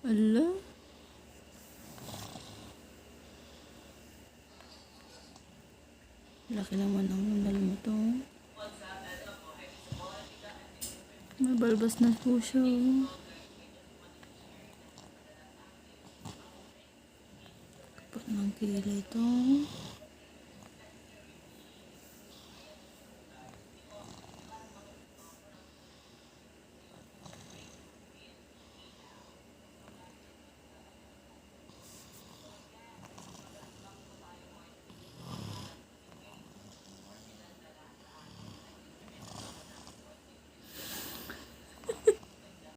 Ala. Laki naman ang nunal mo to. May balbas na po siya. Kapag ng kilay ito.